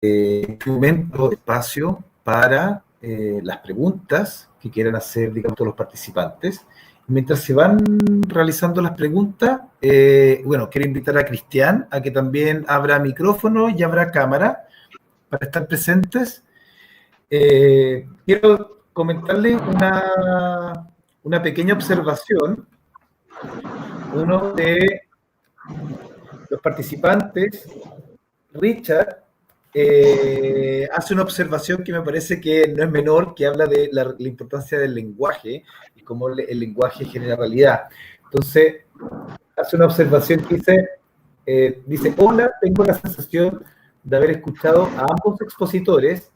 este momento espacio para las preguntas que quieran hacer, digamos, todos los participantes. Mientras se van realizando las preguntas, bueno, quiero invitar a Cristian a que también abra micrófono y abra cámara para estar presentes. Quiero comentarle una pequeña observación. Uno de los participantes, Richard, hace una observación que me parece que no es menor, que habla de la importancia del lenguaje y cómo el lenguaje genera realidad. Entonces, hace una observación que dice, hola, tengo la sensación de haber escuchado a ambos expositores.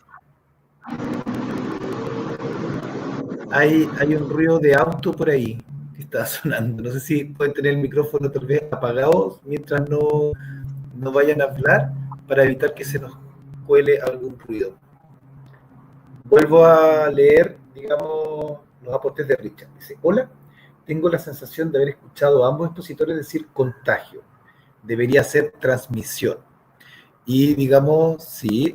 Hay un ruido de auto por ahí que está sonando. No sé si pueden tener el micrófono tal vez apagado mientras no vayan a hablar para evitar que se nos cuele algún ruido. Vuelvo a leer, digamos, los aportes de Richard. Dice, hola, tengo la sensación de haber escuchado a ambos expositores decir contagio. Debería ser transmisión. Y digamos, sí,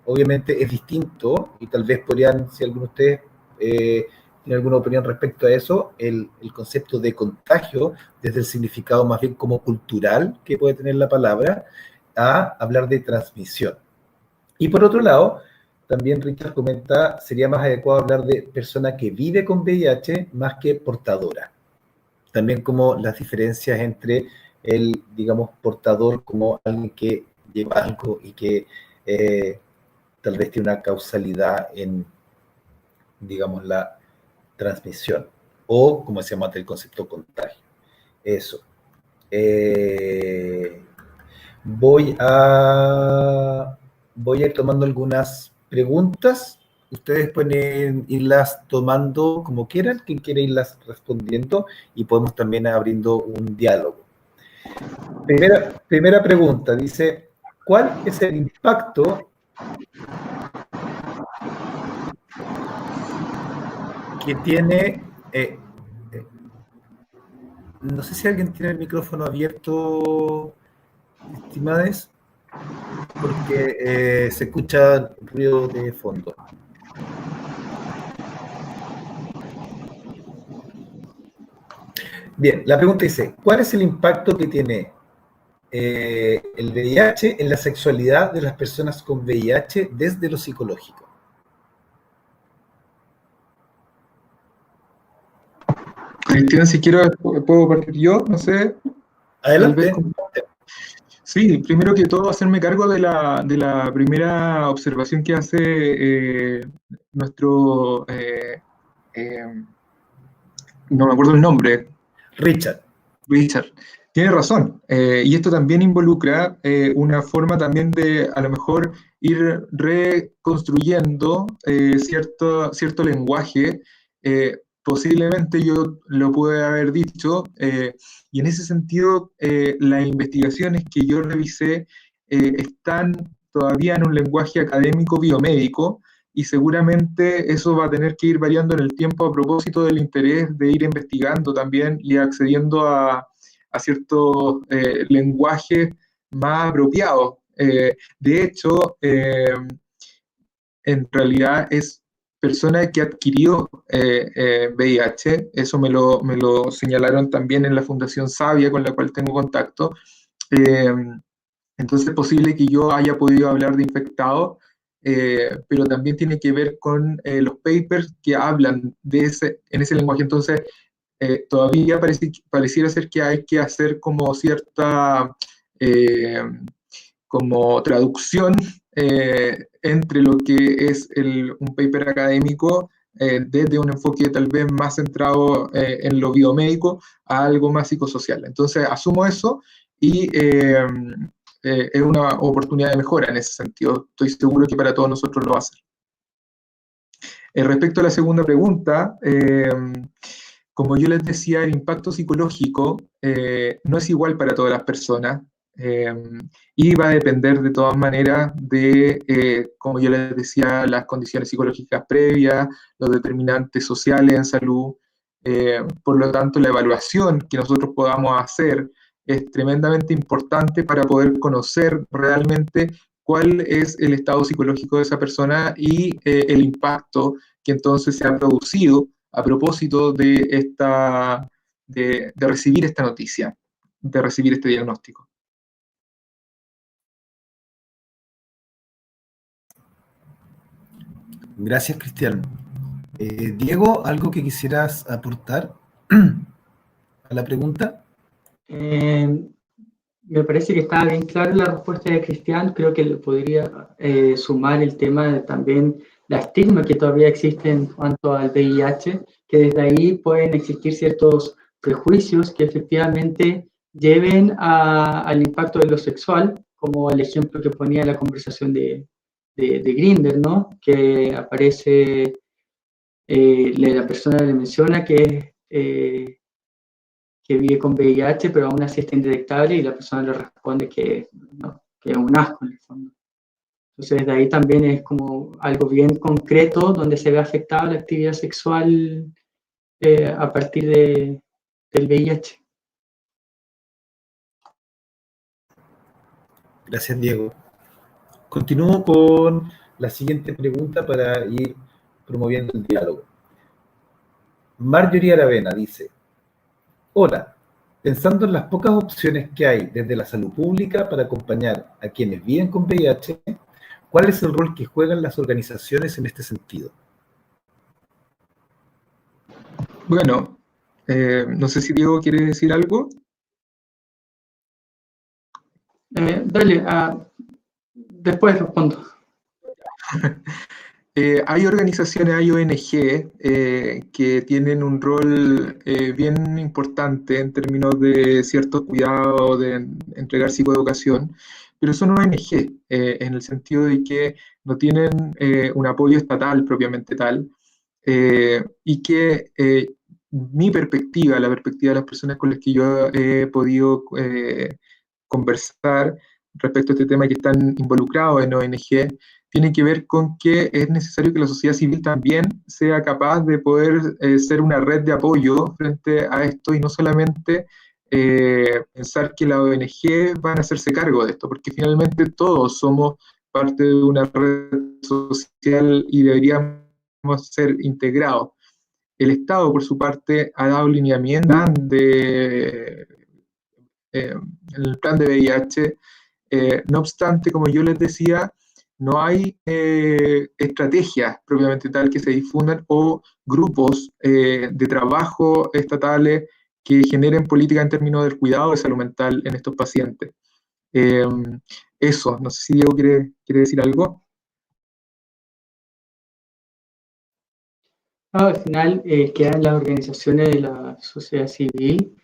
obviamente es distinto y tal vez podrían, si alguno de ustedes tiene alguna opinión respecto a eso, el concepto de contagio, desde el significado más bien como cultural que puede tener la palabra, a hablar de transmisión. Y por otro lado, también Richard comenta, sería más adecuado hablar de persona que vive con VIH más que portadora. También como las diferencias entre el, digamos, portador como alguien que lleva algo y que tal vez tiene una causalidad en, digamos, la transmisión. O, como se llama el concepto contagio. Eso. Voy a ir tomando algunas preguntas. Ustedes pueden irlas tomando como quieran, quien quiera irlas respondiendo, y podemos también abriendo un diálogo. Primera pregunta, dice, ¿cuál es el impacto que tiene... no sé si alguien tiene el micrófono abierto, estimades, porque se escucha ruido de fondo. Bien, la pregunta dice, ¿cuál es el impacto que tiene el VIH en la sexualidad de las personas con VIH desde lo psicológico? Cristian, si quiero, puedo partir yo, no sé. Adelante. Sí, primero que todo, hacerme cargo de la primera observación que hace nuestro, no me acuerdo el nombre. Richard. Tiene razón, y esto también involucra una forma también de, a lo mejor, ir reconstruyendo cierto lenguaje. Posiblemente yo lo pude haber dicho, y en ese sentido, las investigaciones que yo revisé están todavía en un lenguaje académico biomédico, y seguramente eso va a tener que ir variando en el tiempo a propósito del interés de ir investigando también y accediendo a ciertos lenguajes más apropiados. De hecho, en realidad es persona que adquirió VIH, eso me lo señalaron también en la Fundación Sabia, con la cual tengo contacto. Entonces es posible que yo haya podido hablar de infectado, pero también tiene que ver con los papers que hablan en ese lenguaje. Entonces, todavía pareciera ser que hay que hacer como cierta como traducción entre lo que es un paper académico desde un enfoque tal vez más centrado en lo biomédico a algo más psicosocial. Entonces, asumo eso y es una oportunidad de mejora en ese sentido. Estoy seguro que para todos nosotros lo va a ser. Respecto a la segunda pregunta, como yo les decía, el impacto psicológico no es igual para todas las personas y va a depender de todas maneras de, como yo les decía, las condiciones psicológicas previas, los determinantes sociales en salud. Por lo tanto, la evaluación que nosotros podamos hacer es tremendamente importante para poder conocer realmente cuál es el estado psicológico de esa persona y el impacto que entonces se ha producido a propósito de recibir esta noticia, de recibir este diagnóstico. Gracias, Cristian. Diego, ¿algo que quisieras aportar a la pregunta? Eh, Me parece que está bien clara la respuesta de Cristian. Creo que le podría sumar el tema de también la estigma que todavía existe en cuanto al VIH, que desde ahí pueden existir ciertos prejuicios que efectivamente lleven al impacto de lo sexual, como el ejemplo que ponía en la conversación de Grindr, ¿no? Que aparece, la persona le menciona que vive con VIH, pero aún así está indetectable y la persona le responde que, no, que es un asco en el fondo. Entonces, de ahí también es como algo bien concreto donde se ve afectada la actividad sexual a partir del VIH. Gracias, Diego. Continúo con la siguiente pregunta para ir promoviendo el diálogo. Marjorie Aravena dice: hola, pensando en las pocas opciones que hay desde la salud pública para acompañar a quienes viven con VIH, ¿cuál es el rol que juegan las organizaciones en este sentido? Bueno, no sé si Diego quiere decir algo. Dale, después respondo. Hay organizaciones, hay ONG que tienen un rol bien importante en términos de cierto cuidado, de entregar psicoeducación, pero son ONG en el sentido de que no tienen un apoyo estatal propiamente tal, y que mi perspectiva, la perspectiva de las personas con las que yo he podido conversar respecto a este tema, que están involucrados en ONG, tiene que ver con que es necesario que la sociedad civil también sea capaz de poder ser una red de apoyo frente a esto y no solamente pensar que las ONG van a hacerse cargo de esto, porque finalmente todos somos parte de una red social y deberíamos ser integrados. El Estado, por su parte, ha dado lineamientos en el plan de VIH. No obstante, como yo les decía, no hay estrategias propiamente tal que se difundan o grupos de trabajo estatales que generen política en términos del cuidado de salud mental en estos pacientes. Eso, no sé si Diego quiere decir algo. Al final quedan las organizaciones de la sociedad civil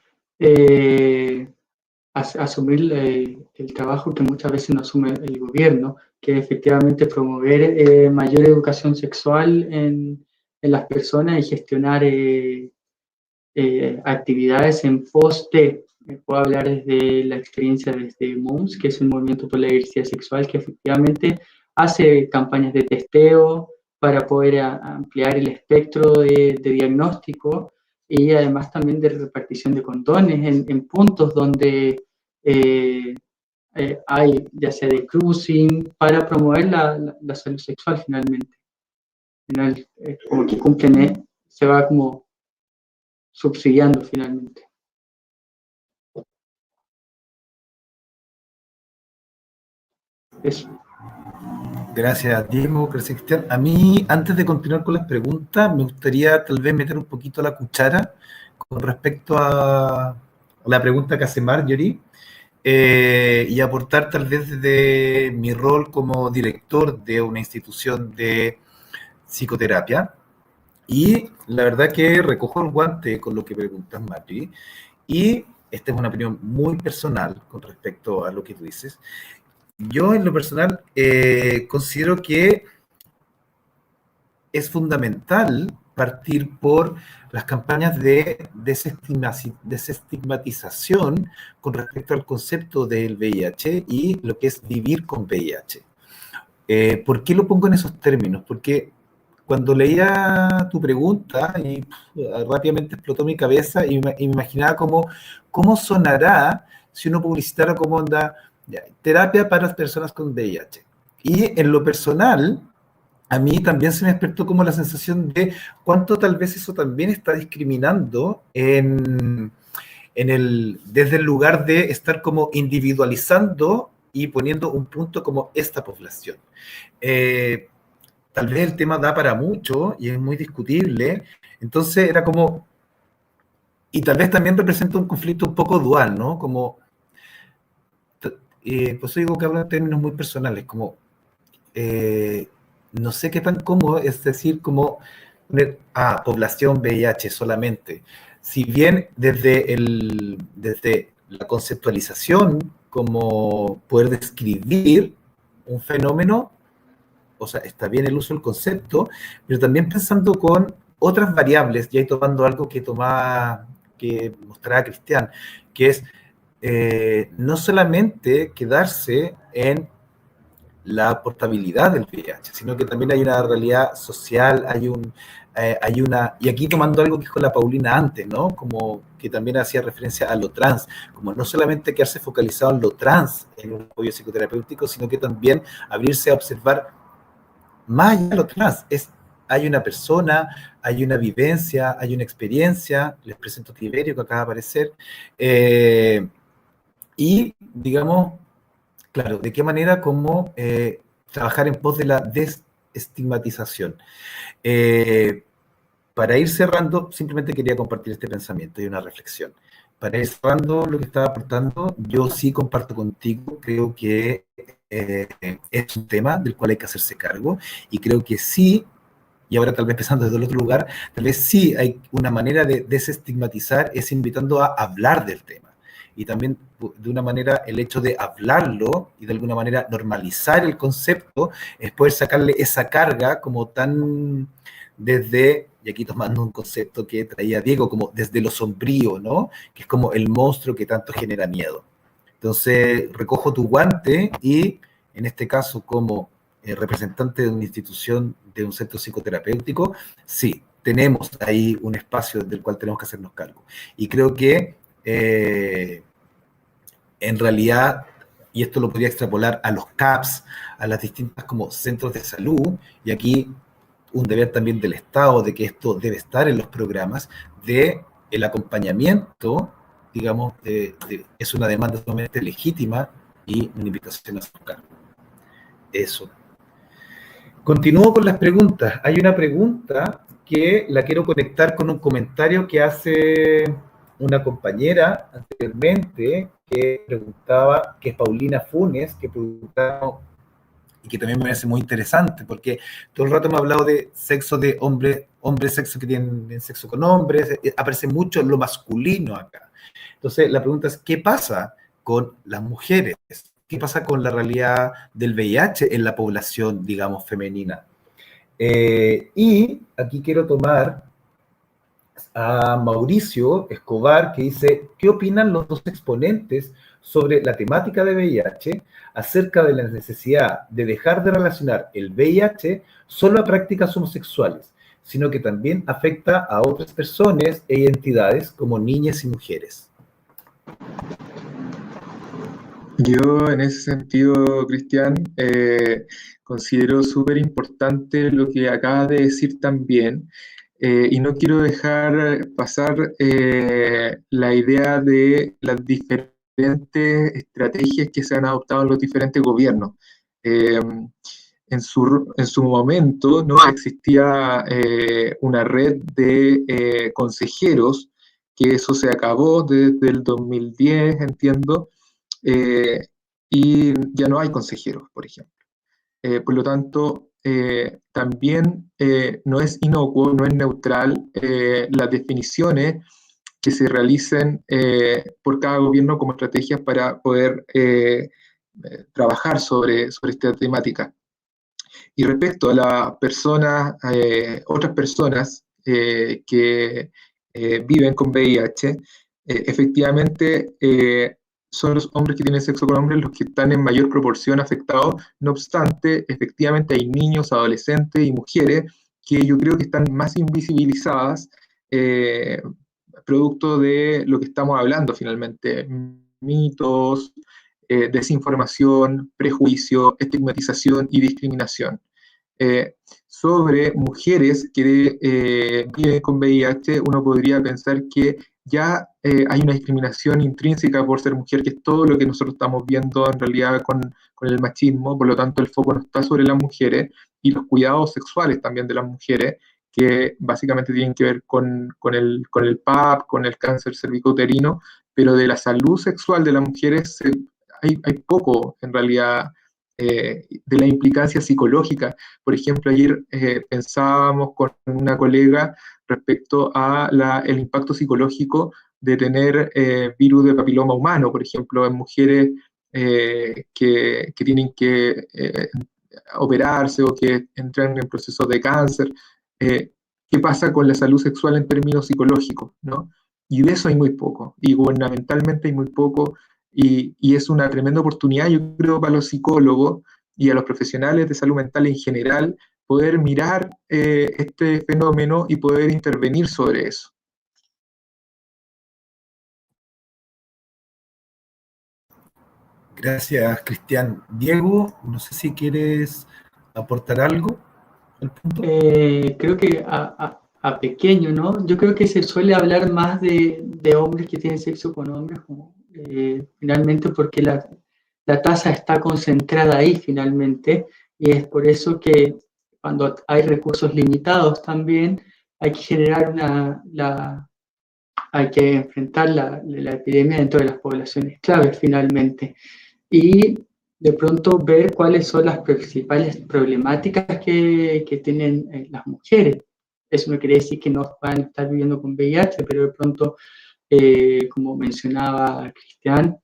asumir el trabajo que muchas veces no asume el gobierno, que es efectivamente promover mayor educación sexual en las personas y gestionar actividades en post-T. Puedo hablar desde la experiencia desde MOMS, que es un movimiento por la diversidad sexual que efectivamente hace campañas de testeo para poder ampliar el espectro de diagnóstico y además también de repartición de condones en puntos donde hay, ya sea de cruising, para promover la salud sexual finalmente. Al final, como que cumplen, se va como subsidiando finalmente. Eso. Gracias, Diego. Gracias, Cristian. A mí, antes de continuar con las preguntas, me gustaría tal vez meter un poquito la cuchara con respecto a la pregunta que hace Marjorie y aportar tal vez desde mi rol como director de una institución de psicoterapia. Y la verdad que recojo el guante con lo que preguntas, Marjorie. Y esta es una opinión muy personal con respecto a lo que tú dices. Yo en lo personal considero que es fundamental partir por las campañas de desestigmatización con respecto al concepto del VIH y lo que es vivir con VIH. ¿Por qué lo pongo en esos términos? Porque cuando leía tu pregunta y rápidamente explotó mi cabeza y me imaginaba cómo sonará si uno publicitara como onda terapia para las personas con VIH. Y en lo personal, a mí también se me despertó como la sensación de cuánto tal vez eso también está discriminando desde el lugar de estar como individualizando y poniendo un punto como esta población. Eh, Tal vez el tema da para mucho y es muy discutible, entonces era como, y tal vez también representa un conflicto un poco dual, ¿no? Como, pues digo que hablo en términos muy personales, como, eh, no sé qué tan cómodo es decir, como poner población VIH solamente. Si bien desde la conceptualización, como poder describir un fenómeno, o sea, está bien el uso del concepto, pero también pensando con otras variables, y ahí tomando algo que mostraba Cristian, que es no solamente quedarse en la portabilidad del VIH, sino que también hay una realidad social, y aquí tomando algo que dijo la Paulina antes, ¿no? Como que también hacía referencia a lo trans, como no solamente quedarse focalizado en lo trans en un apoyo psicoterapéutico, sino que también abrirse a observar más allá de lo trans. Hay una persona, hay una vivencia, hay una experiencia, les presento Tiberio que acaba de aparecer, y digamos, claro, ¿de qué manera cómo trabajar en pos de la desestigmatización? Eh, para ir cerrando, simplemente quería compartir este pensamiento y una reflexión. Para ir cerrando lo que estaba aportando, yo sí comparto contigo, creo que es un tema del cual hay que hacerse cargo y creo que sí, y ahora tal vez empezando desde el otro lugar, tal vez sí hay una manera de desestigmatizar, es invitando a hablar del tema. Y también de una manera el hecho de hablarlo y de alguna manera normalizar el concepto es poder sacarle esa carga como tan desde, y aquí tomando un concepto que traía Diego, como desde lo sombrío, ¿no? Que es como el monstruo que tanto genera miedo. Entonces, recojo tu guante y, en este caso, como representante de una institución, de un centro psicoterapéutico, sí, tenemos ahí un espacio del cual tenemos que hacernos cargo. Y creo que, en realidad, y esto lo podría extrapolar a los CAPS, a las distintas como centros de salud, y aquí un deber también del Estado de que esto debe estar en los programas, de el acompañamiento, digamos, es una demanda totalmente legítima y una invitación a buscar. Eso. Continúo con las preguntas. Hay una pregunta que la quiero conectar con un comentario que hace una compañera anteriormente que preguntaba, que es Paulina Funes, que preguntaba, y que también me parece muy interesante, porque todo el rato me ha hablado de sexo de hombres sexo que tienen sexo con hombres, aparece mucho lo masculino acá. Entonces, la pregunta es, ¿qué pasa con las mujeres? ¿Qué pasa con la realidad del VIH en la población, digamos, femenina? Y aquí quiero tomar a Mauricio Escobar, que dice, ¿qué opinan los dos exponentes sobre la temática de VIH acerca de la necesidad de dejar de relacionar el VIH solo a prácticas homosexuales, sino que también afecta a otras personas e identidades como niñas y mujeres? Yo en ese sentido, Cristian, considero súper importante lo que acabas de decir también, y no quiero dejar pasar la idea de las diferentes estrategias que se han adoptado en los diferentes gobiernos. En su momento no existía una red de consejeros, que eso se acabó desde el 2010, entiendo, eh, y ya no hay consejeros, por ejemplo. Por lo tanto, también no es inocuo, no es neutral las definiciones que se realicen por cada gobierno como estrategias para poder trabajar sobre esta temática. Y respecto a las personas, otras personas que viven con VIH, efectivamente son los hombres que tienen sexo con hombres los que están en mayor proporción afectados. No obstante, efectivamente hay niños, adolescentes y mujeres que yo creo que están más invisibilizadas, producto de lo que estamos hablando finalmente, mitos, desinformación, prejuicio, estigmatización y discriminación. Sobre mujeres que viven con VIH, uno podría pensar que ya hay una discriminación intrínseca por ser mujer, que es todo lo que nosotros estamos viendo en realidad con el machismo. Por lo tanto el foco no está sobre las mujeres, y los cuidados sexuales también de las mujeres, que básicamente tienen que ver con el PAP, con el cáncer cervicouterino, pero de la salud sexual de las mujeres hay poco en realidad, de la implicancia psicológica. Por ejemplo, ayer pensábamos con una colega respecto a el impacto psicológico de tener virus de papiloma humano, por ejemplo, en mujeres que tienen que operarse o que entran en procesos de cáncer. ¿Qué pasa con la salud sexual en términos psicológicos, ¿no? Y de eso hay muy poco, y gubernamentalmente hay muy poco, y es una tremenda oportunidad, yo creo, para los psicólogos y a los profesionales de salud mental en general, poder mirar este fenómeno y poder intervenir sobre eso. Gracias, Cristian. Diego, no sé si quieres aportar algo al punto. Creo que a pequeño, ¿no? Yo creo que se suele hablar más de hombres que tienen sexo con hombres, como, finalmente porque la tasa está concentrada ahí finalmente, y es por eso que cuando hay recursos limitados también hay que generar hay que enfrentar la epidemia dentro de las poblaciones claves finalmente. Y de pronto ver cuáles son las principales problemáticas que tienen las mujeres. Eso no quiere decir que no van a estar viviendo con VIH, pero de pronto, como mencionaba Cristian,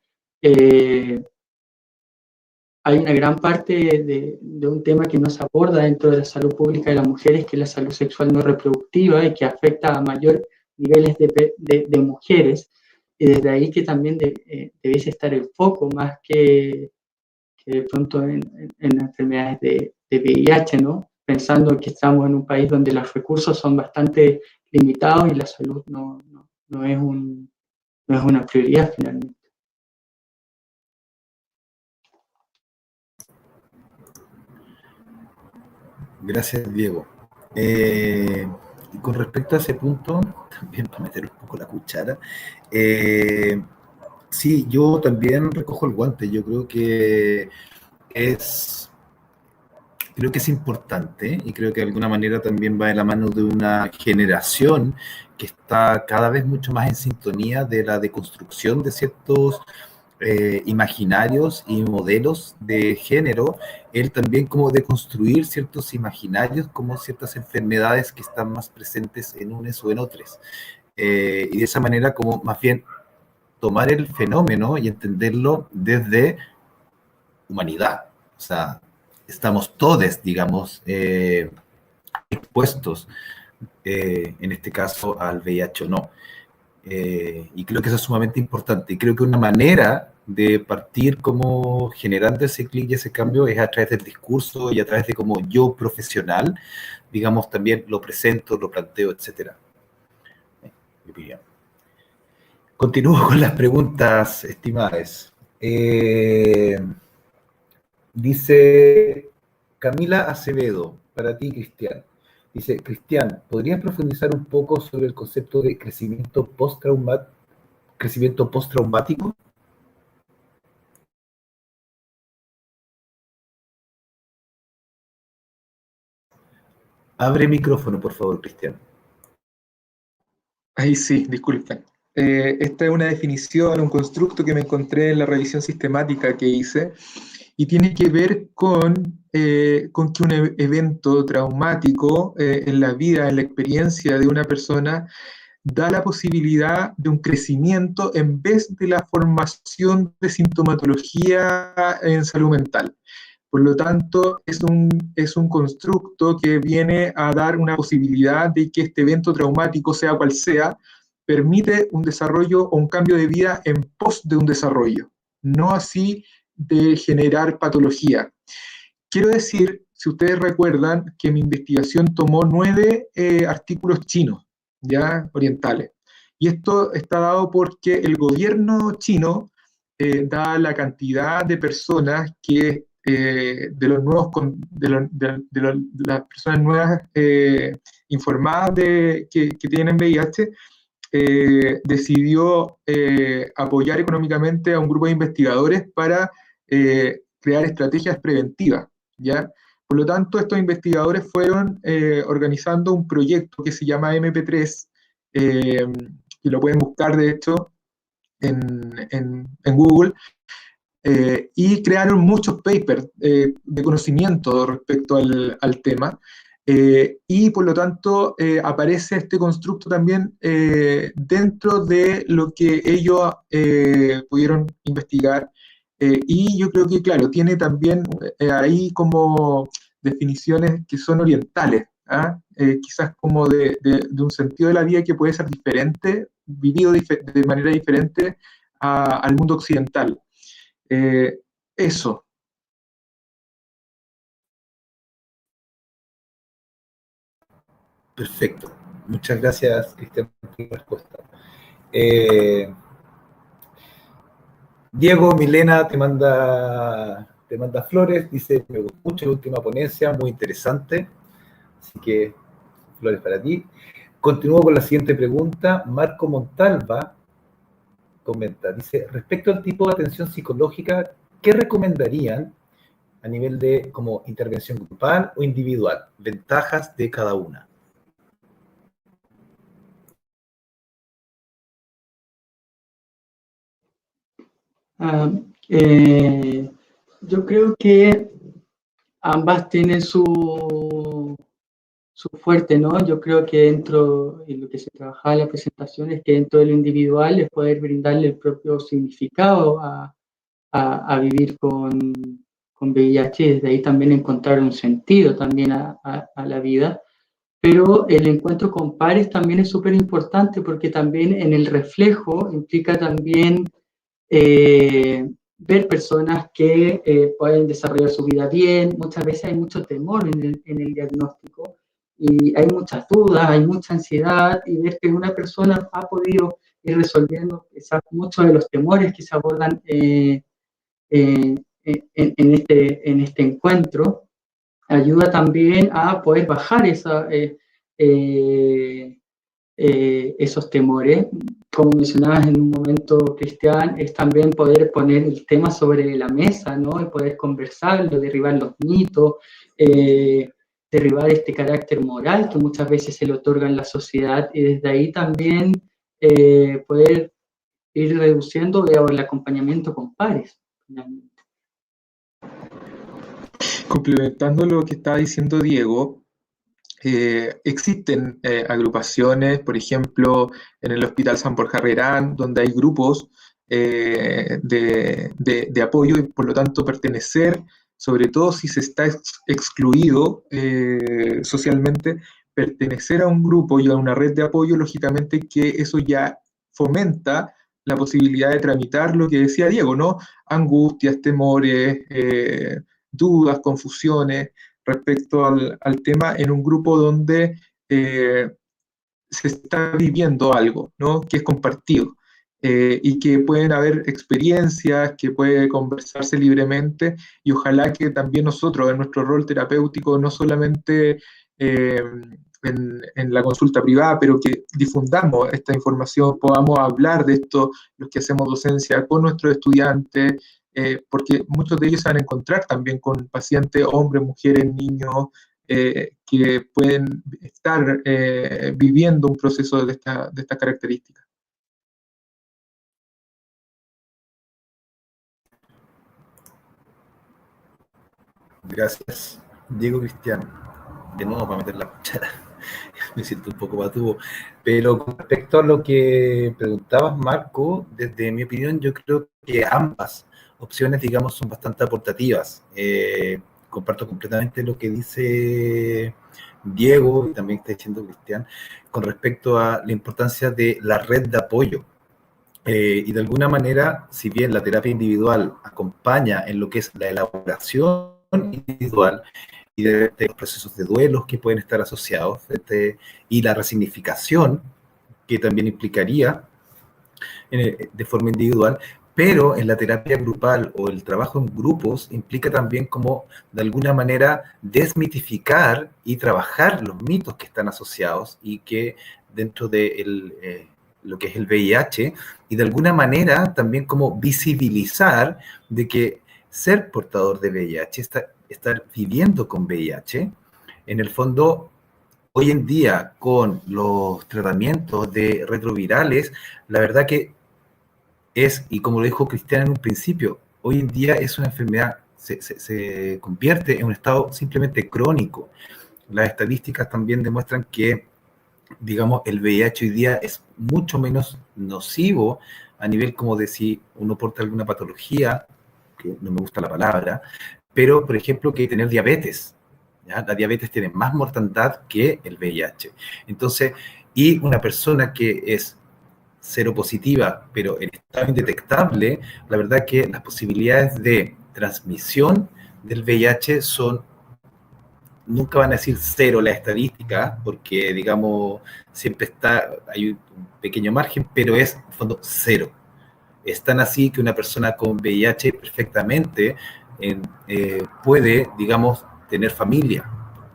hay una gran parte de un tema que no se aborda dentro de la salud pública de las mujeres, que es la salud sexual no reproductiva, y que afecta a mayores niveles de mujeres. Y desde ahí que también debiese estar el foco, más que de pronto en enfermedades de VIH, ¿no? Pensando que estamos en un país donde los recursos son bastante limitados y la salud no es no es una prioridad finalmente. Gracias, Diego. Y con respecto a ese punto, también para meter un poco la cuchara, sí, yo también recojo el guante. Yo es, creo que es importante, y creo que de alguna manera también va de la mano de una generación que está cada vez mucho más en sintonía de la deconstrucción de ciertos imaginarios y modelos de género, él también como de construir ciertos imaginarios como ciertas enfermedades que están más presentes en unos o en otros. Y de esa manera como más bien tomar el fenómeno y entenderlo desde humanidad. O sea, estamos todos, digamos, expuestos, en este caso, al VIH o no. Y creo que eso es sumamente importante. Y creo que una manera de partir como generando ese clic y ese cambio es a través del discurso y a través de cómo yo profesional, digamos, también lo presento, lo planteo, etcétera. Mi opinión. Continúo con las preguntas, estimadas. Dice Camila Acevedo, para ti, Cristian. Dice, Cristian, ¿podrías profundizar un poco sobre el concepto de crecimiento postraumático? Abre micrófono, por favor, Cristian. Ahí sí, disculpen. Esta es una definición, un constructo que me encontré en la revisión sistemática que hice, y tiene que ver con que un evento traumático en la vida, en la experiencia de una persona, da la posibilidad de un crecimiento en vez de la formación de sintomatología en salud mental. Por lo tanto, es un constructo que viene a dar una posibilidad de que este evento traumático, sea cual sea, permite un desarrollo o un cambio de vida en pos de un desarrollo, no así de generar patología. Quiero decir, si ustedes recuerdan, que mi investigación tomó 9 artículos chinos, ya orientales. Y esto está dado porque el gobierno chino dada la cantidad de personas que, de los nuevos, de las personas nuevas informadas que tienen VIH, decidió apoyar económicamente a un grupo de investigadores para crear estrategias preventivas, ¿ya? Por lo tanto, estos investigadores fueron organizando un proyecto que se llama MP3, y lo pueden buscar, de hecho, en Google, y crearon muchos papers de conocimiento respecto al tema, y por lo tanto aparece este constructo también dentro de lo que ellos pudieron investigar, y yo creo que, claro, tiene también ahí como definiciones que son orientales, ¿ah? Quizás como de un sentido de la vida que puede ser diferente, vivido de manera diferente al mundo occidental. Eso. Perfecto. Muchas gracias, Cristian, por tu respuesta. Eh, Diego Milena te manda flores, dice, me gustó mucho la última ponencia, muy interesante. Así que, flores para ti. Continúo con la siguiente pregunta. Marco Montalva comenta, dice, respecto al tipo de atención psicológica, ¿qué recomendarían a nivel de como intervención grupal o individual? Ventajas de cada una. Ah, yo creo que ambas tienen su fuerte, ¿no? Yo creo que dentro de lo que se trabaja en la presentación es que dentro de lo individual es poder brindarle el propio significado a vivir con VIH y desde ahí también encontrar un sentido también a la vida. Pero el encuentro con pares también es súper importante porque también en el reflejo implica también ver personas que pueden desarrollar su vida bien. Muchas veces hay mucho temor en el diagnóstico y hay muchas dudas, hay mucha ansiedad, y ver que una persona ha podido ir resolviendo quizás muchos de los temores que se abordan en este encuentro, ayuda también a poder bajar esos temores. Como mencionabas en un momento, Cristian, es también poder poner el tema sobre la mesa, ¿no? Y poder conversarlo, derribar los mitos, derribar este carácter moral que muchas veces se le otorga en la sociedad, y desde ahí también poder ir reduciendo el acompañamiento con pares, finalmente. Complementando lo que estaba diciendo Diego, existen agrupaciones, por ejemplo, en el Hospital San Borja Herrerán, donde hay grupos de apoyo, y por lo tanto pertenecer, sobre todo si se está excluido socialmente, pertenecer a un grupo y a una red de apoyo, lógicamente que eso ya fomenta la posibilidad de tramitar lo que decía Diego, ¿no? Angustias, temores, dudas, confusiones respecto al tema en un grupo donde se está viviendo algo, ¿no? Que es compartido, y que pueden haber experiencias, que puede conversarse libremente, y ojalá que también nosotros en nuestro rol terapéutico, no solamente en la consulta privada, pero que difundamos esta información, podamos hablar de esto, los que hacemos docencia, con nuestros estudiantes, porque muchos de ellos se van a encontrar también con pacientes, hombres, mujeres, niños, que pueden estar viviendo un proceso de esta característica. Gracias, Diego Cristian. De nuevo para meter la cuchara. Me siento un poco patudo. Pero con respecto a lo que preguntabas, Marco, desde mi opinión, yo creo que ambas opciones, digamos, son bastante aportativas. Comparto completamente lo que dice Diego y también está diciendo Cristian con respecto a la importancia de la red de apoyo. Y de alguna manera, si bien la terapia individual acompaña en lo que es la elaboración individual y de los procesos de duelos que pueden estar asociados, y la resignificación que también implicaría de forma individual, Pero en la terapia grupal o el trabajo en grupos implica también como de alguna manera desmitificar y trabajar los mitos que están asociados y que dentro de lo que es el VIH, y de alguna manera también como visibilizar de que ser portador de VIH, estar viviendo con VIH, en el fondo, hoy en día con los tratamientos de retrovirales, la verdad que y como lo dijo Cristian en un principio, hoy en día es una enfermedad, se convierte en un estado simplemente crónico. Las estadísticas también demuestran que, digamos, el VIH hoy día es mucho menos nocivo a nivel como de si uno porta alguna patología, que no me gusta la palabra, pero, por ejemplo, que tener diabetes. ¿Ya? La diabetes tiene más mortandad que el VIH. Entonces, y una persona que es seropositiva, pero en estado indetectable, la verdad que las posibilidades de transmisión del VIH nunca van a decir cero la estadística, porque digamos, siempre hay un pequeño margen, pero es en fondo cero. Es tan así que una persona con VIH perfectamente puede, digamos, tener familia,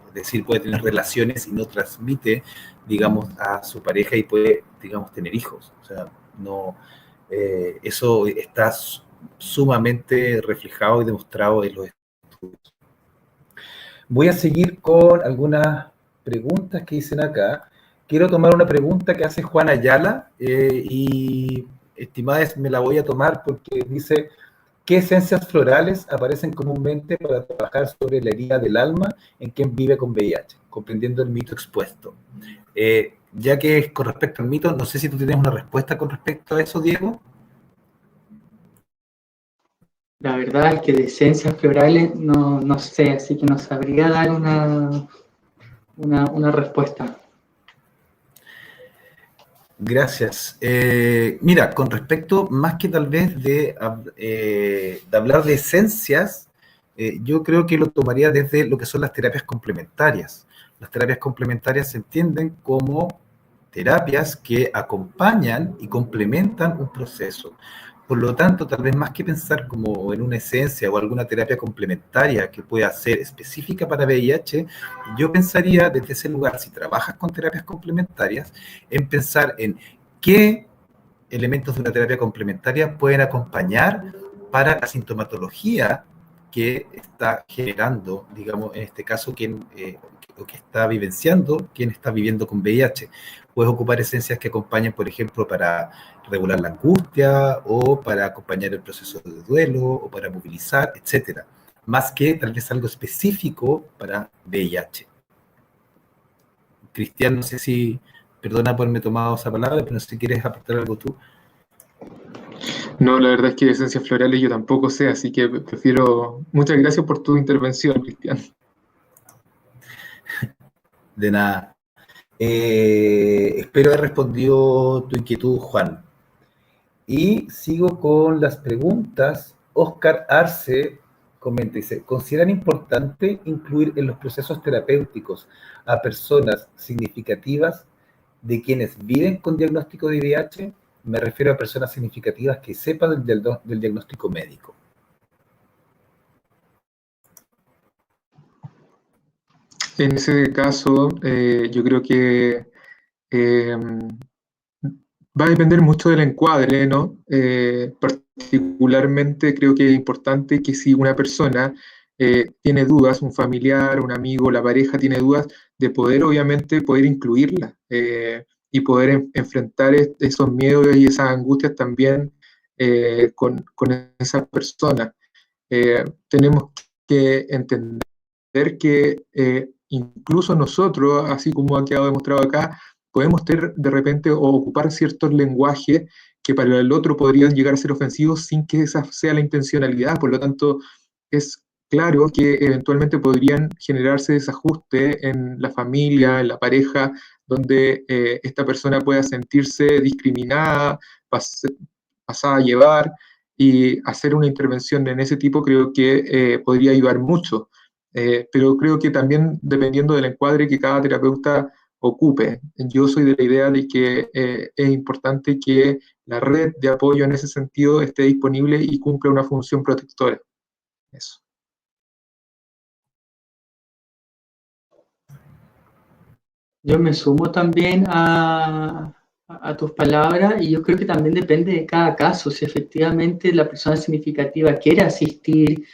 es decir, puede tener relaciones y no transmite, digamos, a su pareja y puede, digamos, tener hijos. O sea, no, eso está sumamente reflejado y demostrado en los estudios. Voy a seguir con algunas preguntas que dicen acá. Quiero tomar una pregunta que hace Juan Ayala y, estimadas, me la voy a tomar porque dice: ¿qué esencias florales aparecen comúnmente para trabajar sobre la herida del alma en quien vive con VIH? Comprendiendo el mito expuesto. Ya que es con respecto al mito, no sé si tú tienes una respuesta con respecto a eso, Diego. La verdad es que de esencias florales no sé, así que no sabría dar una respuesta. Gracias. Mira, con respecto, más que tal vez de hablar de esencias, yo creo que lo tomaría desde lo que son las terapias complementarias. Las terapias complementarias se entienden como terapias que acompañan y complementan un proceso. Por lo tanto, tal vez más que pensar como en una esencia o alguna terapia complementaria que pueda ser específica para VIH, yo pensaría desde ese lugar, si trabajas con terapias complementarias, en pensar en qué elementos de una terapia complementaria pueden acompañar para la sintomatología que está generando, digamos, en este caso, o que está vivenciando quien está viviendo con VIH. Puedes ocupar esencias que acompañen, por ejemplo, para regular la angustia o para acompañar el proceso de duelo o para movilizar, etcétera. Más que tal vez algo específico para VIH. Cristian, no sé si, perdona por haberme tomado esa palabra, pero no sé si quieres aportar algo tú. No, la verdad es que de esencias florales yo tampoco sé, así que prefiero... Muchas gracias por tu intervención, Cristian. De nada. Espero haber respondido tu inquietud, Juan. Y sigo con las preguntas. Oscar Arce comenta, dice: ¿consideran importante incluir en los procesos terapéuticos a personas significativas de quienes viven con diagnóstico de VIH? Me refiero a personas significativas que sepan del diagnóstico médico. En ese caso, yo creo que va a depender mucho del encuadre, ¿no? Particularmente creo que es importante que si una persona tiene dudas, un familiar, un amigo, la pareja tiene dudas, de poder obviamente poder incluirla y poder enfrentar esos miedos y esas angustias también con esa persona. Tenemos que entender que incluso nosotros, así como ha quedado demostrado acá, podemos tener de repente o ocupar ciertos lenguajes que para el otro podrían llegar a ser ofensivos sin que esa sea la intencionalidad. Por lo tanto, es claro que eventualmente podrían generarse desajustes en la familia, en la pareja, donde esta persona pueda sentirse discriminada, pasada a llevar, y hacer una intervención en ese tipo creo que podría ayudar mucho. Pero creo que también dependiendo del encuadre que cada terapeuta ocupe. Yo soy de la idea de que es importante que la red de apoyo en ese sentido esté disponible y cumpla una función protectora. Eso. Yo me sumo también a tus palabras y yo creo que también depende de cada caso, si efectivamente la persona significativa quiere asistir,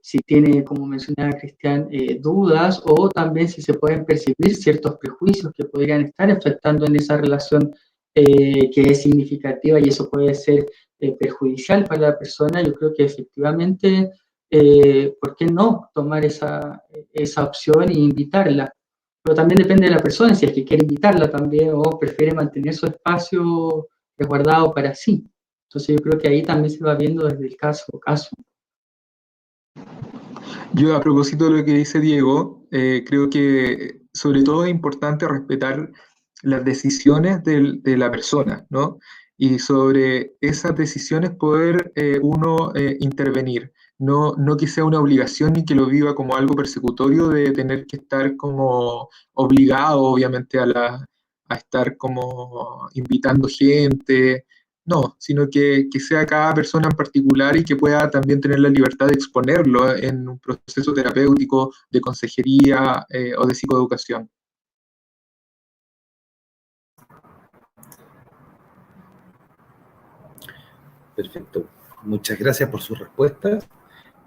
si tiene, como mencionaba Cristian, dudas o también si se pueden percibir ciertos prejuicios que podrían estar afectando en esa relación que es significativa y eso puede ser perjudicial para la persona. Yo creo que efectivamente, ¿por qué no tomar esa opción e invitarla? Pero también depende de la persona, si es que quiere invitarla también o prefiere mantener su espacio resguardado para sí. Entonces yo creo que ahí también se va viendo desde el caso a caso. Yo, a propósito de lo que dice Diego, creo que sobre todo es importante respetar las decisiones de la persona, ¿no? Y sobre esas decisiones poder uno intervenir. No que sea una obligación ni que lo viva como algo persecutorio de tener que estar como obligado, obviamente, a estar como invitando gente, no, sino que sea cada persona en particular y que pueda también tener la libertad de exponerlo en un proceso terapéutico, de consejería o de psicoeducación. Perfecto. Muchas gracias por sus respuestas.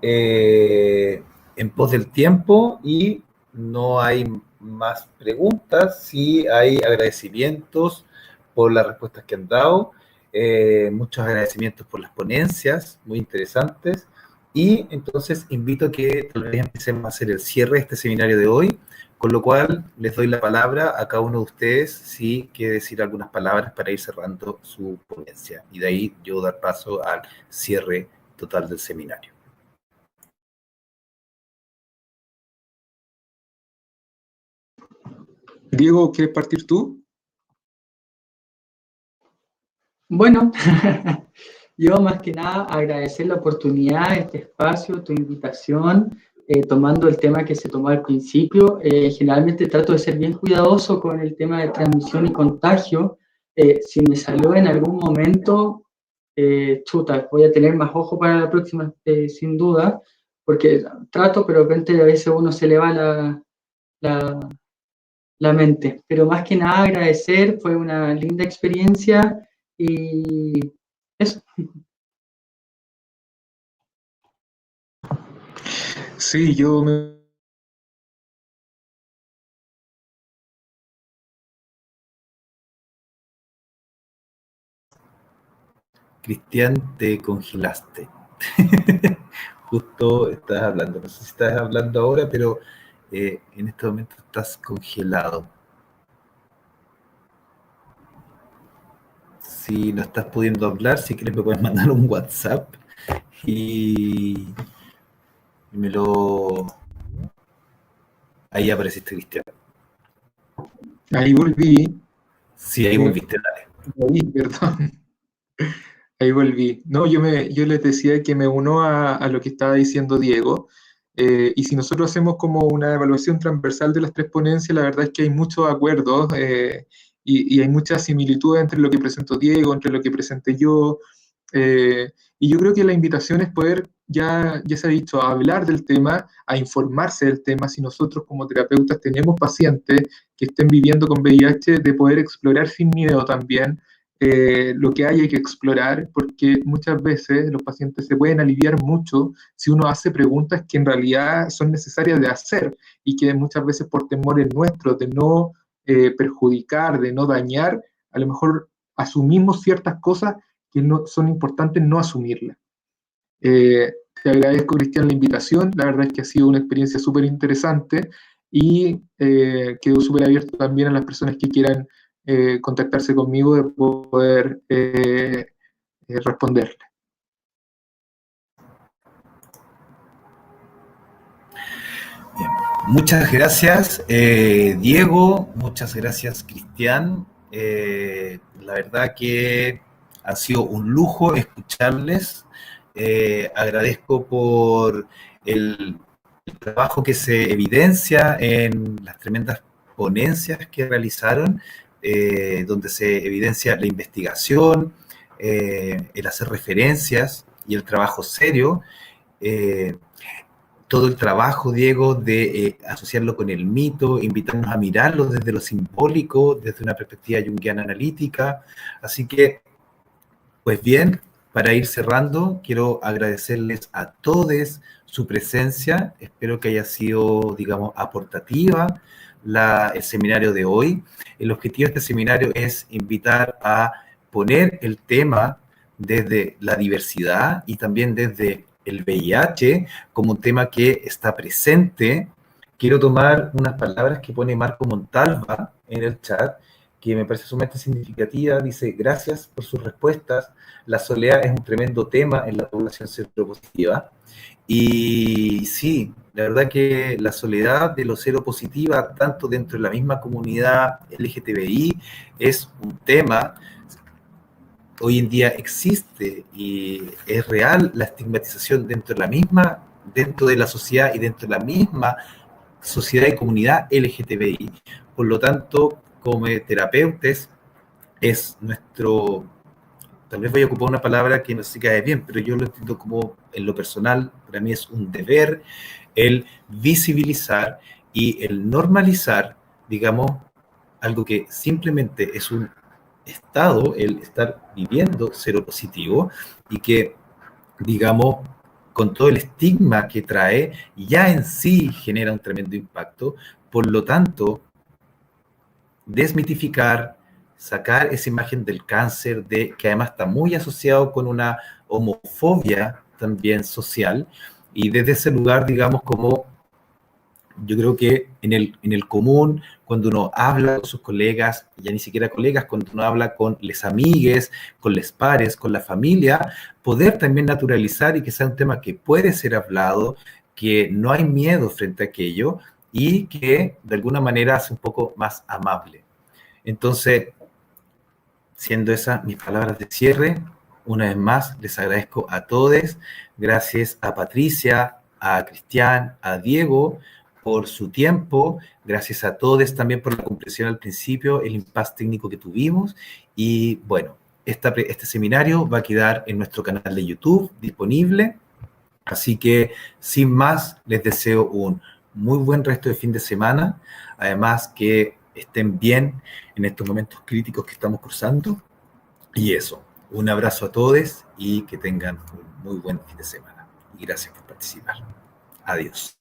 En pos del tiempo y no hay más preguntas, sí hay agradecimientos por las respuestas que han dado, muchos agradecimientos por las ponencias, muy interesantes, y entonces invito a que tal vez empecemos a hacer el cierre de este seminario de hoy, con lo cual les doy la palabra a cada uno de ustedes si quiere decir algunas palabras para ir cerrando su ponencia, y de ahí yo dar paso al cierre total del seminario. Diego, ¿quieres partir tú? Bueno, yo más que nada agradecer la oportunidad, este espacio, tu invitación, tomando el tema que se tomó al principio. Generalmente trato de ser bien cuidadoso con el tema de transmisión y contagio. Si me salió en algún momento, chuta, voy a tener más ojo para la próxima, sin duda, porque trato, pero de repente a veces uno se le va la, la mente. Pero más que nada agradecer, fue una linda experiencia y eso. Sí, yo me... Cristian, te congelaste. Justo estás hablando. No sé si estás hablando ahora, pero en este momento estás congelado. Si no estás pudiendo hablar, si quieres me puedes mandar un WhatsApp y me lo... Ahí apareciste, Cristian. Ahí volví. Sí, ahí volviste, dale. Ahí, perdón. Ahí volví. No, yo les decía que me uno a lo que estaba diciendo Diego, y si nosotros hacemos como una evaluación transversal de las tres ponencias, la verdad es que hay muchos acuerdos y hay muchas similitudes entre lo que presentó Diego, entre lo que presenté yo, y yo creo que la invitación es poder, ya se ha dicho, a hablar del tema, a informarse del tema, si nosotros como terapeutas tenemos pacientes que estén viviendo con VIH, de poder explorar sin miedo también lo que hay que explorar, porque muchas veces los pacientes se pueden aliviar mucho si uno hace preguntas que en realidad son necesarias de hacer y que muchas veces por temores nuestros de no perjudicar, de no dañar, a lo mejor asumimos ciertas cosas que no, son importantes no asumirlas. Te agradezco, Cristian, la invitación. La verdad es que ha sido una experiencia súper interesante y quedo súper abierto también a las personas que quieran contactarse conmigo de poder responderle. Muchas gracias, Diego. Muchas gracias, Cristian. La verdad que ha sido un lujo escucharles. Agradezco por el trabajo que se evidencia en las tremendas ponencias que realizaron, donde se evidencia la investigación, el hacer referencias y el trabajo serio, todo el trabajo, Diego, de asociarlo con el mito, invitarnos a mirarlo desde lo simbólico, desde una perspectiva junguiana analítica. Así que, pues bien, para ir cerrando, quiero agradecerles a todos su presencia. Espero que haya sido, digamos, aportativa el seminario de hoy. El objetivo de este seminario es invitar a poner el tema desde la diversidad y también desde el VIH como un tema que está presente. Quiero tomar unas palabras que pone Marco Montalva en el chat, que me parece sumamente significativa. Dice: gracias por sus respuestas. La soledad es un tremendo tema en la población seropositiva. Y sí, la verdad que la soledad de los seropositiva, tanto dentro de la misma comunidad LGTBI, es un tema. Hoy en día existe y es real la estigmatización dentro de la sociedad y dentro de la misma sociedad y comunidad LGTBI. Por lo tanto, como terapeutas, es nuestro, tal vez voy a ocupar una palabra que no sé si cae bien, pero yo lo entiendo como, en lo personal, para mí es un deber el visibilizar y el normalizar, digamos, algo que simplemente es un estado, el estar viviendo seropositivo, y que, digamos, con todo el estigma que trae, ya en sí genera un tremendo impacto. Por lo tanto, desmitificar, sacar esa imagen del cáncer, que además está muy asociado con una homofobia también social, y desde ese lugar, digamos, como yo creo que en el común, cuando uno habla con sus colegas, ya ni siquiera colegas, cuando uno habla con les amigues, con les pares, con la familia, poder también naturalizar y que sea un tema que puede ser hablado, que no hay miedo frente a aquello y que de alguna manera hace un poco más amable. Entonces, siendo esas mis palabras de cierre, una vez más les agradezco a todos. Gracias a Patricia, a Cristian, a Diego por su tiempo. Gracias a todos también por la comprensión al principio, el impasse técnico que tuvimos. Y bueno, este seminario va a quedar en nuestro canal de YouTube disponible. Así que, sin más, les deseo un muy buen resto de fin de semana. Además, que estén bien en estos momentos críticos que estamos cruzando. Y eso, un abrazo a todos y que tengan un muy buen fin de semana. Y gracias por participar. Adiós.